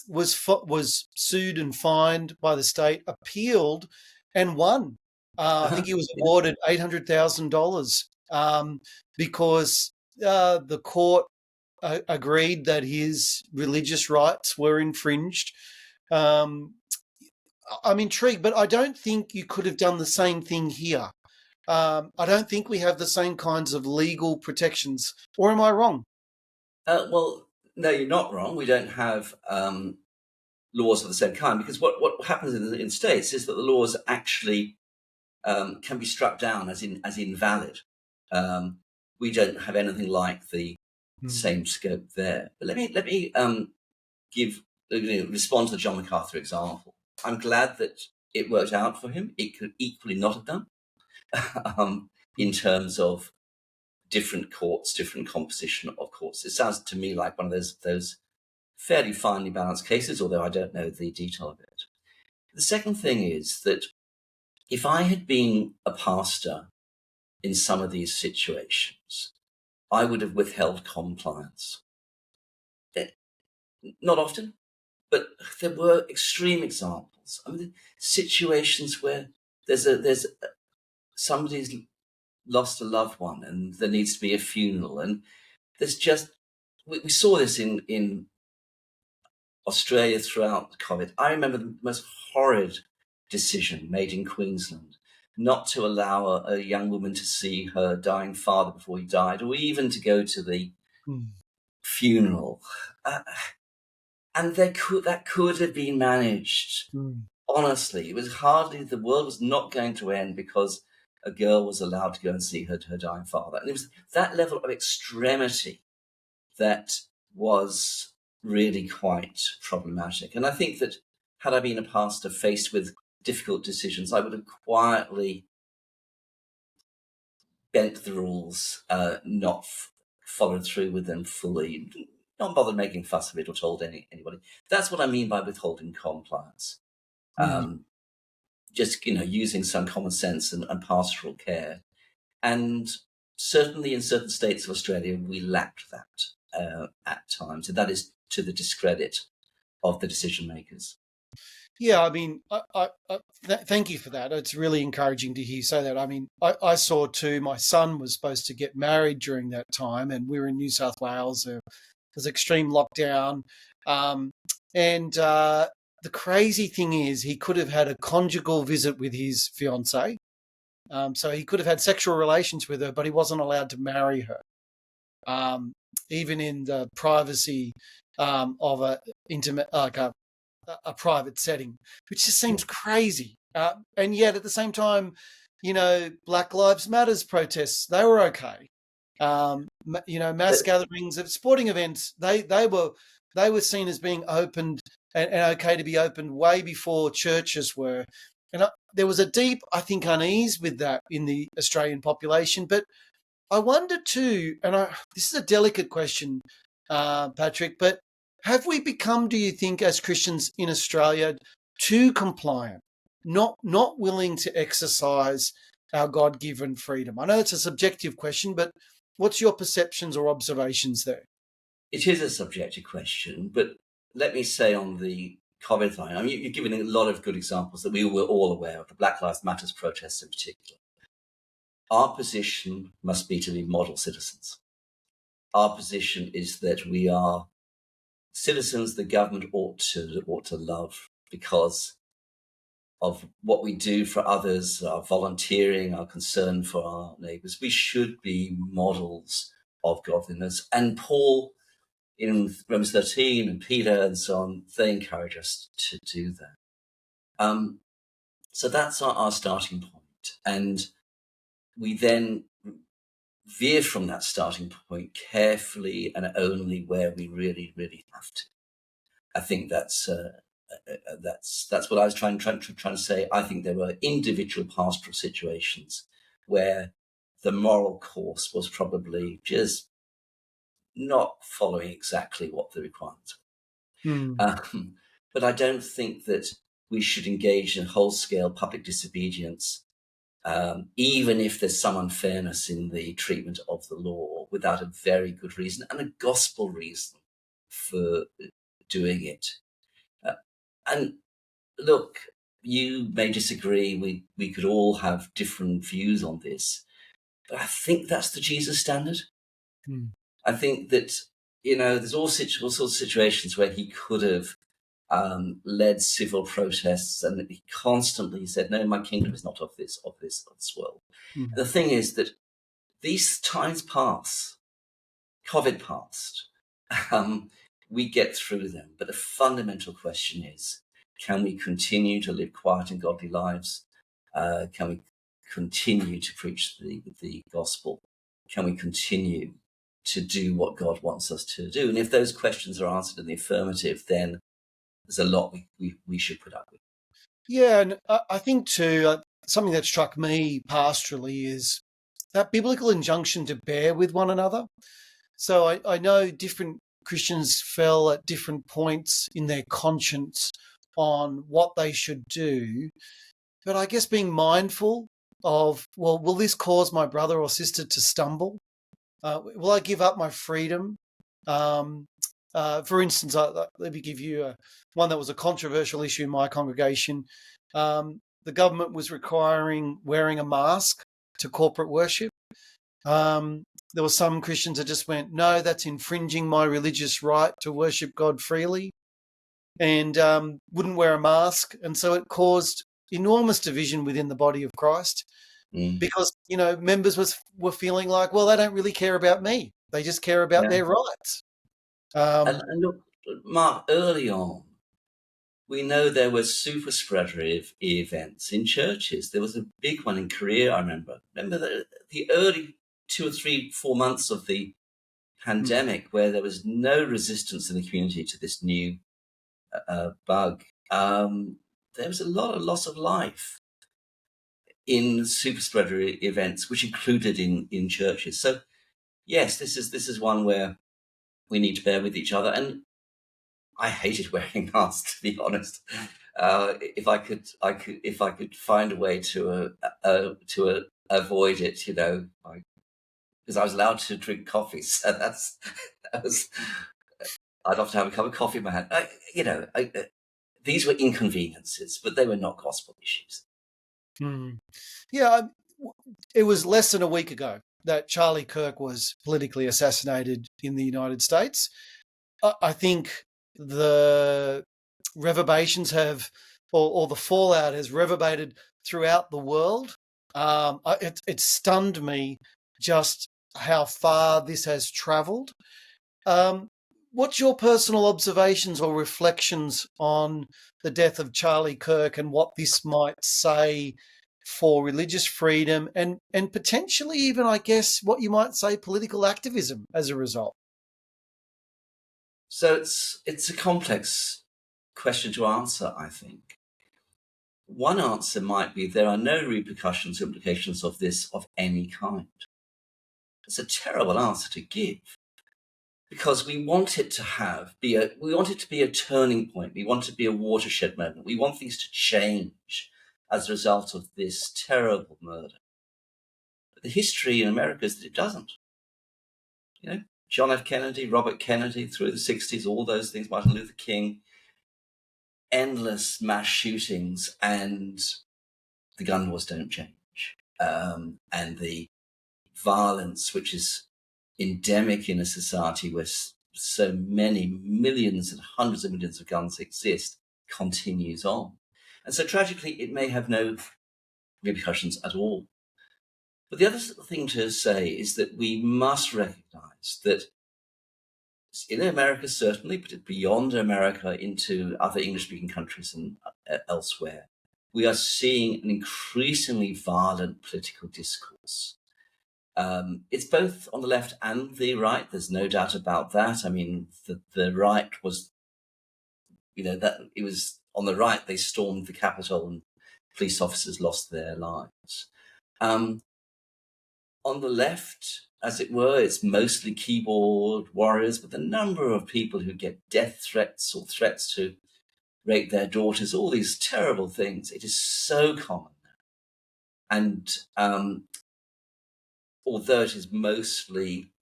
Was sued and fined by the state, appealed, and won. I think he was awarded $800,000 because the court agreed that his religious rights were infringed. I'm intrigued, but I don't think you could have done the same thing here. I don't think we have the same kinds of legal protections. Or am I wrong? Well, no, you're not wrong. We don't have laws of the same kind, because what happens in states is that the laws actually can be struck down as invalid. We don't have anything like the same scope there. But let me respond to the John MacArthur example. I'm glad that it worked out for him. It could equally not have done in terms of different courts, different composition of courts. It sounds to me like one of those fairly finely balanced cases, although I don't know the detail of it. The second thing is that if I had been a pastor in some of these situations, I would have withheld compliance. Not often, but there were extreme examples. I mean, situations where there's somebody's lost a loved one and there needs to be a funeral, and there's just we saw this in Australia throughout COVID. I remember the most horrid decision made in Queensland not to allow a young woman to see her dying father before he died, or even to go to the funeral. And that could have been managed. Honestly, it was hardly, the world was not going to end because a girl was allowed to go and see her dying father. And it was that level of extremity that was really quite problematic. And I think that had I been a pastor faced with difficult decisions, I would have quietly bent the rules, not followed through with them fully, not bothered making fuss of it or told anybody. That's what I mean by withholding compliance. Just, using some common sense and pastoral care. And certainly in certain states of Australia, we lacked that at times. And that is to the discredit of the decision makers. Yeah, I mean, thank you for that. It's really encouraging to hear you say that. I mean, I saw too, my son was supposed to get married during that time, and we were in New South Wales. There was extreme lockdown. And the crazy thing is he could have had a conjugal visit with his fiancée. So he could have had sexual relations with her, but he wasn't allowed to marry her, even in the privacy of a intimate, like a private setting, which just seems crazy. And yet at the same time, Black Lives Matters protests, they were okay. Mass gatherings at sporting events, they were seen as being opened and okay to be opened way before churches were. And there was a deep, I think, unease with that in the Australian population. But I wonder too, and this is a delicate question, Patrick, but have we become, do you think, as Christians in Australia, too compliant, not willing to exercise our God-given freedom? I know it's a subjective question, but what's your perceptions or observations there? It is a subjective question, but let me say on the COVID line, I mean, you've given a lot of good examples that we were all aware of, the Black Lives Matters protests in particular. Our position must be to be model citizens. Our position is that we are citizens the government ought to love because of what we do for others, our volunteering, our concern for our neighbours. We should be models of godliness. And Paul in Romans 13 and Peter and so on, they encourage us to do that. So that's our starting point. And we then veer from that starting point carefully and only where we really, really have to. I think that's what I was trying to say. I think there were individual pastoral situations where the moral course was probably just not following exactly what the requirements were. But I don't think that we should engage in whole-scale public disobedience, even if there's some unfairness in the treatment of the law, without a very good reason and a gospel reason for doing it. And look, you may disagree. We could all have different views on this, but I think that's the Jesus standard. I think that, there's all sorts of situations where he could have led civil protests, and he constantly said, no, my kingdom is not of this world. And the thing is that these times pass, COVID passed, we get through them. But the fundamental question is, can we continue to live quiet and godly lives? Can we continue to preach the gospel? Can we continue to do what God wants us to do? And if those questions are answered in the affirmative, then there's a lot we should put up with. Yeah, and I think too, something that struck me pastorally is that biblical injunction to bear with one another. So I know different Christians fell at different points in their conscience on what they should do. But I guess being mindful of, well, will this cause my brother or sister to stumble? Will I give up my freedom? For instance, let me give you one that was a controversial issue in my congregation. The government was requiring wearing a mask to corporate worship. There were some Christians that just went, no, that's infringing my religious right to worship God freely, and wouldn't wear a mask. And so it caused enormous division within the body of Christ because, members were feeling like, well, they don't really care about me. They just care about their rights. And look, Mark, early on, we know there were super spreader events in churches. There was a big one in Korea, I remember. Remember the early 2 or 3, 4 months of the pandemic where there was no resistance in the community to this new bug. There was a lot of loss of life in super spreader events, which included in churches. So, yes, this is one where we need to bear with each other. And I hated wearing masks, to be honest. If I could find a way to avoid it, because I was allowed to drink coffee, so that was. I'd often have a cup of coffee in my hand. These were inconveniences, but they were not gospel issues. Yeah, it was less than a week ago that Charlie Kirk was politically assassinated in the United States. I think the reverberations have, or the fallout has reverberated throughout the world. It stunned me just how far this has travelled. What's your personal observations or reflections on the death of Charlie Kirk and what this might say for religious freedom and potentially even, I guess, what you might say political activism as a result? So it's a complex question to answer, I think. One answer might be there are no repercussions, implications of this of any kind. It's a terrible answer to give because we want it to be a turning point. We want it to be a watershed moment. We want things to change as a result of this terrible murder. But the history in America is that it doesn't. John F. Kennedy, Robert Kennedy through the 60s, all those things, Martin Luther King, endless mass shootings, and the gun wars don't change. and the violence which is endemic in a society where so many millions and hundreds of millions of guns exist continues on. And so tragically, it may have no repercussions at all. But the other thing to say is that we must recognize that in America, certainly, but beyond America into other English-speaking countries and elsewhere, we are seeing an increasingly violent political discourse. It's both on the left and the right. There's no doubt about that. I mean, the right was, that it was on the right, they stormed the Capitol and police officers lost their lives. On the left, as it were, it's mostly keyboard warriors, but the number of people who get death threats or threats to rape their daughters, all these terrible things, it is so common now. And although it is mostly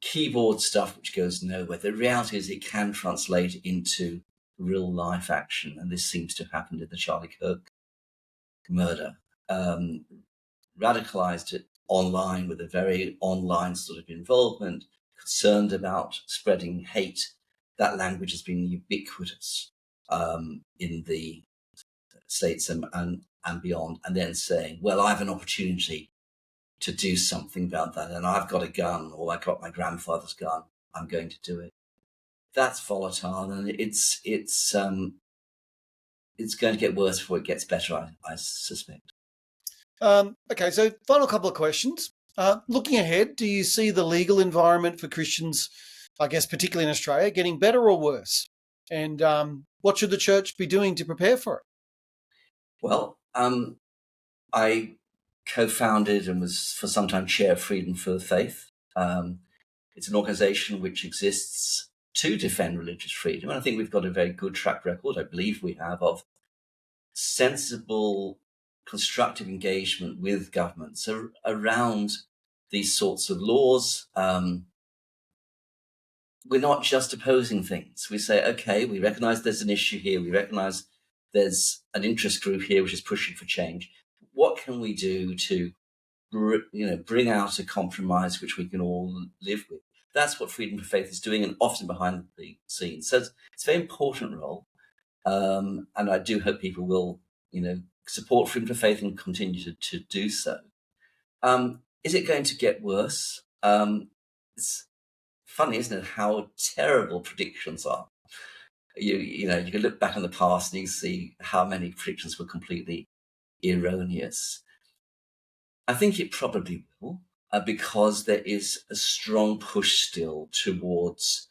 keyboard stuff which goes nowhere, the reality is it can translate into real life action. And this seems to have happened in the Charlie Kirk murder. Radicalized it online with a very online sort of involvement, concerned about spreading hate. That language has been ubiquitous in the States and beyond, and then saying, well, I have an opportunity to do something about that, and I've got a gun, or I got my grandfather's gun, I'm going to do it. That's volatile, and it's going to get worse before it gets better, I suspect. Okay, so final couple of questions. Looking ahead, do you see the legal environment for Christians, I guess particularly in Australia, getting better or worse? And what should the church be doing to prepare for it? Well, I co-founded and was for some time chair of Freedom for the Faith. It's an organization which exists to defend religious freedom. And I think we've got a very good track record, I believe we have, of sensible, constructive engagement with governments around these sorts of laws. We're not just opposing things. We say, okay, we recognize there's an issue here. We recognize there's an interest group here which is pushing for change. What can we do to, bring out a compromise which we can all live with? That's what Freedom for Faith is doing, and often behind the scenes. So it's a very important role, and I do hope people will, support Freedom for Faith and continue to do so. Is it going to get worse? It's funny, isn't it, how terrible predictions are. You can look back on the past and you see how many predictions were completely erroneous. I think it probably will, because there is a strong push still towards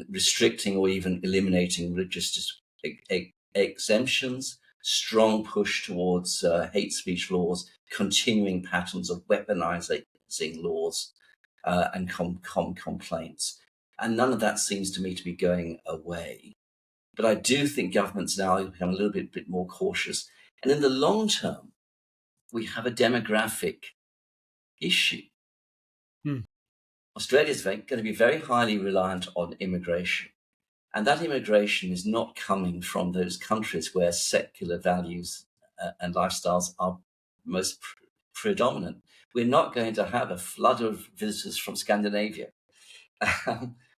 restricting or even eliminating religious exemptions, strong push towards hate speech laws, continuing patterns of weaponizing laws and complaints. And none of that seems to me to be going away. But I do think governments now become a little bit more cautious. And in the long term, we have a demographic issue. Australia is going to be very highly reliant on immigration. And that immigration is not coming from those countries where secular values and lifestyles are most predominant. We're not going to have a flood of visitors from Scandinavia.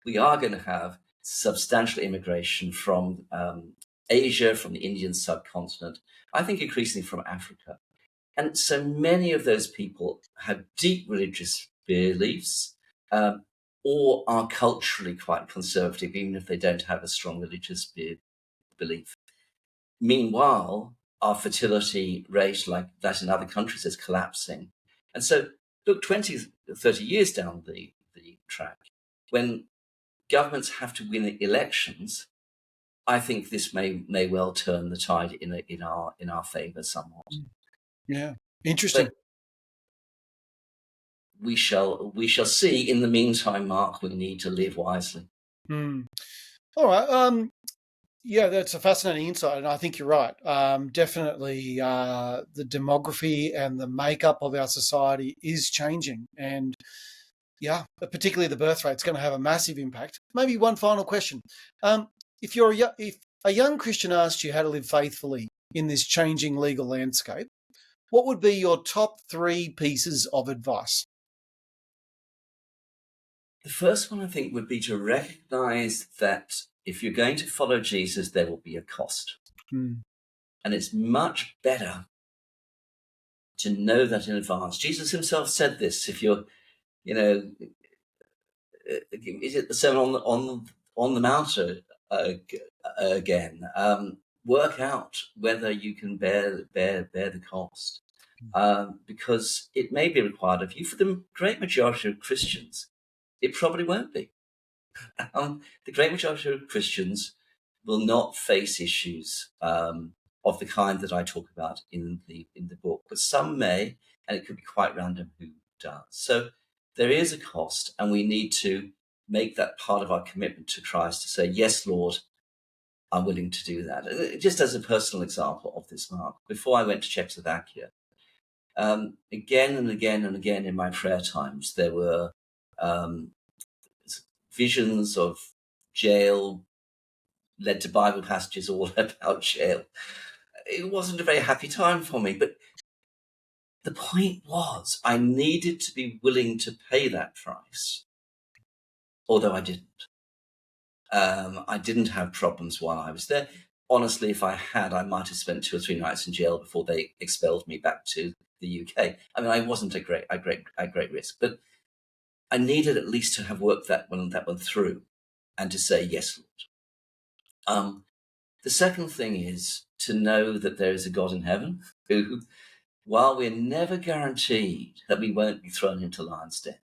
We are going to have substantial immigration from Asia, from the Indian subcontinent, I think increasingly from Africa. And so many of those people have deep religious beliefs or are culturally quite conservative, even if they don't have a strong religious belief. Meanwhile, our fertility rate, like that in other countries, is collapsing. And so, look, 20, 30 years down the track, when governments have to win elections, I think this may well turn the tide in our favour somewhat. Yeah, interesting. But we shall see. In the meantime, Mark, we need to live wisely. All right. Yeah, that's a fascinating insight, and I think you're right. Definitely, the demography and the makeup of our society is changing, and yeah, particularly the birth rate is going to have a massive impact. Maybe one final question: if a young Christian asked you how to live faithfully in this changing legal landscape, what would be your top 3 pieces of advice? The first one, I think, would be to recognize that if you're going to follow Jesus, there will be a cost. Mm. And it's much better to know that in advance. Jesus himself said this. If you're, is it the Sermon on the Mount again? Work out whether you can bear the cost, because it may be required of you. For the great majority of Christians, it probably won't be. The great majority of Christians will not face issues of the kind that I talk about in the book, but some may, and it could be quite random who does. So there is a cost, and we need to make that part of our commitment to Christ, to say, yes, Lord, I'm willing to do that. Just as a personal example of this, Mark, before I went to Czechoslovakia, again and again and again in my prayer times, there were visions of jail, led to Bible passages all about jail. It wasn't a very happy time for me, but the point was I needed to be willing to pay that price, although I didn't. I didn't have problems while I was there. Honestly, if I had, I might have spent 2 or 3 nights in jail before they expelled me back to the UK. I mean, I wasn't at great risk, but I needed at least to have worked that one through and to say, yes, Lord. The second thing is to know that there is a God in heaven who, while we're never guaranteed that we won't be thrown into lion's den,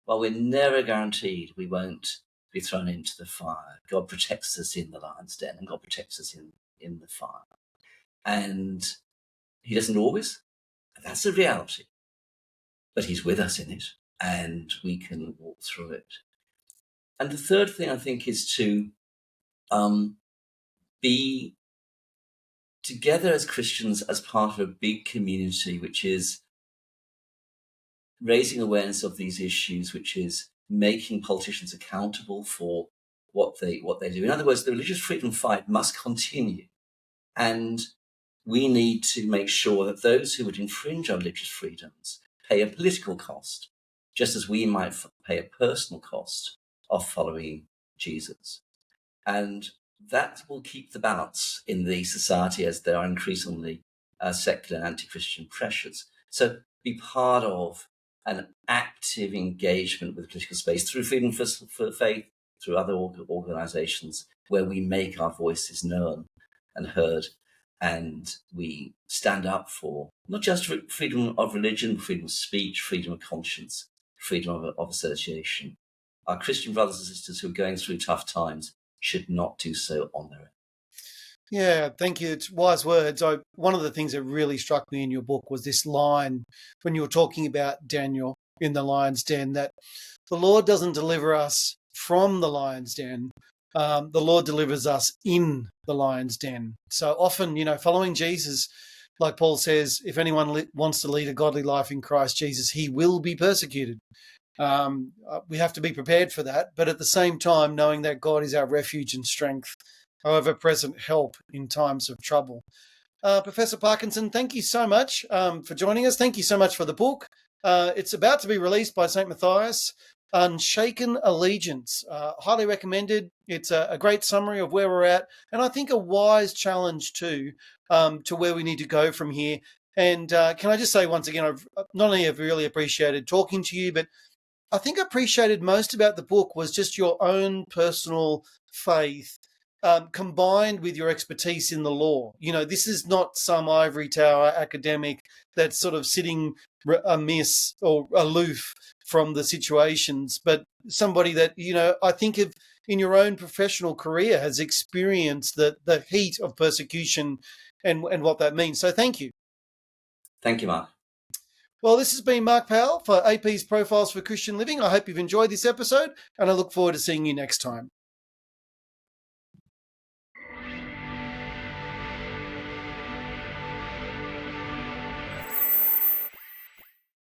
while we're never guaranteed we won't be thrown into the fire, God protects us in the lion's den, and God protects us in the fire. And he doesn't always, that's a reality, but he's with us in it, and we can walk through it. And the third thing, I think, is to be together as Christians as part of a big community, which is raising awareness of these issues, which is making politicians accountable for what they do. In other words, the religious freedom fight must continue, and we need to make sure that those who would infringe our religious freedoms pay a political cost, just as we might pay a personal cost of following Jesus. And that will keep the balance in the society as there are increasingly secular and anti-Christian pressures. So be part of an active engagement with the political space through Freedom for Faith, through other organizations where we make our voices known and heard, and we stand up for not just freedom of religion, freedom of speech, freedom of conscience, freedom of association. Our Christian brothers and sisters who are going through tough times should not do so on their own. Yeah, thank you. It's wise words. One of the things that really struck me in your book was this line when you were talking about Daniel in the lion's den, that the Lord doesn't deliver us from the lion's den. The Lord delivers us in the lion's den. So often, following Jesus, like Paul says, if anyone wants to lead a godly life in Christ Jesus, he will be persecuted. We have to be prepared for that, but at the same time, knowing that God is our refuge and strength, however present help in times of trouble. Professor Parkinson, thank you so much for joining us. Thank you so much for the book. It's about to be released by St. Matthias, Unshaken Allegiance. Highly recommended. It's a great summary of where we're at, and I think a wise challenge too to where we need to go from here. And can I just say once again, I've not only have really appreciated talking to you, but I think I appreciated most about the book was just your own personal faith combined with your expertise in the law. This is not some ivory tower academic that's sort of sitting amiss or aloof from the situations, but somebody that, I think of in your own professional career has experienced the heat of persecution and what that means. So thank you. Thank you, Mark. Well, this has been Mark Powell for AP's Profiles for Christian Living. I hope you've enjoyed this episode, and I look forward to seeing you next time.